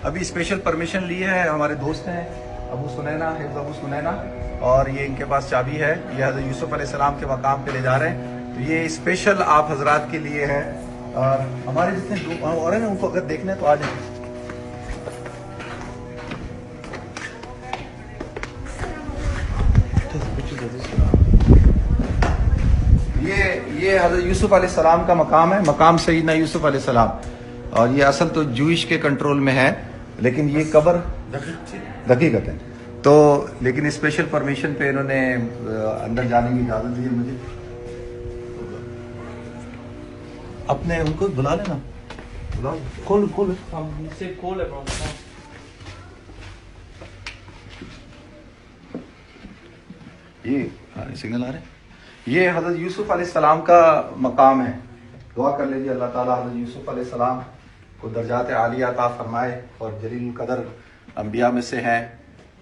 अभी special permission ली है, हमारे दोस्त हैं अबू सुनैना, हिफ्ज़ अबू सुनैना, और ये इनके पास चाबी है। ये हज़रत यूसुफ अलैहिस्सलाम के मकाम पे ले जा रहे हैं। तो ये स्पेशल आप हजरात के लिए है। और हमारे जितने और हैं ना, उनको अगर देखना है तो आ जाए। ये हज़रत यूसुफ अलैहिस्सलाम का मकाम है, मकाम सैयदना यूसुफ अलैहिस्सलाम। और ये असल तो जूइश के कंट्रोल में है, लेकिन ये कब्र हकीकत है। तो लेकिन स्पेशल परमिशन पे इन्होंने अंदर जाने की इजाज़त दी है मुझे। अपने उनको बुला लेना, बुलाओ, खोल खोल खोल है। ये सिग्नल आ रहे हैं। ये हज़रत यूसुफ अलैहिस्सलाम का मकाम है। दुआ कर लीजिए अल्लाह ताला हज़रत यूसुफ अलैहिस्सलाम को दर्जात आलिया अता फरमाए, और जलील कदर अंबिया में से हैं।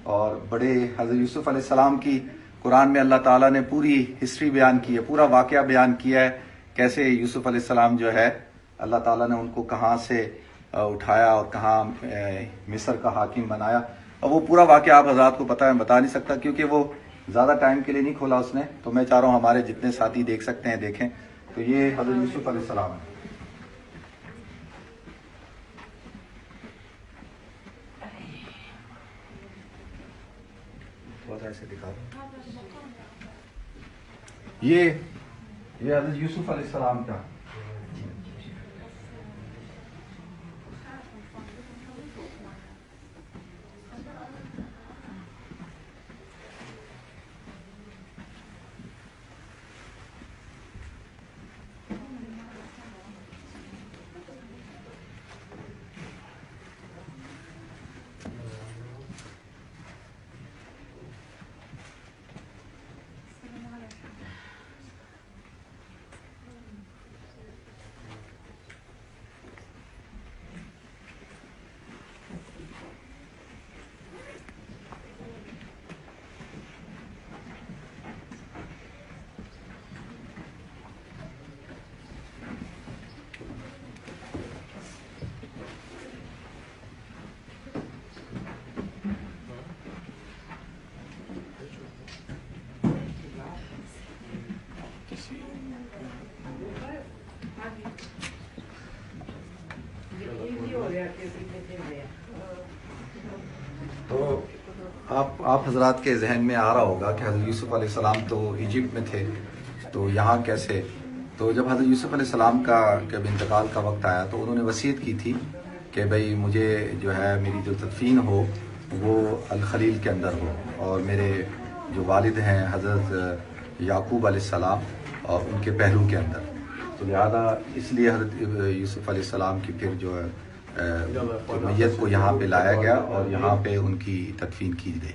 और बड़े हज़रत यूसुफ अलैहिस्सलाम की कुरान में अल्लाह ताला ने पूरी हिस्ट्री बयान की है, पूरा वाक़या बयान किया है, कैसे यूसुफ अलैहिस्सलाम जो है अल्लाह ताला ने उनको कहाँ से उठाया और कहाँ मिस्र का हाकिम बनाया। और वो पूरा वाक़या आप हज़रात को पता है, बता नहीं सकता क्योंकि वो ज़्यादा टाइम के लिए नहीं खोला उसने। तो मैं चाह रहा हूँ हमारे जितने साथी देख सकते हैं देखें। तो ये हज़रत यूसुफ अलैहिस्सलाम है। बहुत ऐसे दिखा रहा हूं। ये हज़रत यूसुफ अलैहिस्सलाम का तो आप हजरात के जहन में आ रहा होगा कि हज़रत यूसुफ अलैहिस्सलाम तो इजिप्ट में थे, तो यहाँ कैसे। तो जब हज़रत यूसुफ अलैहिस्सलाम का जब इंतकाल का वक्त आया तो उन्होंने वसीयत की थी कि भाई मुझे जो है मेरी जो तदफीन हो वो अल खलील के अंदर हो, और मेरे जो वालिद हैं हज़रत याकूब अलैहिस्सलाम और उनके पहलू के अंदर। तो लिहाजा इसलिए हज़रत यूसुफ अलैहिस्सलाम की फिर जो है मैयत को यहाँ पे लाया गया और यहाँ पे उनकी तदफीन की गई।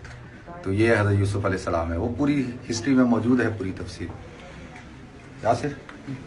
तो ये हज़रत यूसुफ अलैहिस्सलाम है, वो पूरी हिस्ट्री में मौजूद है, पूरी तफसीर। यासिर।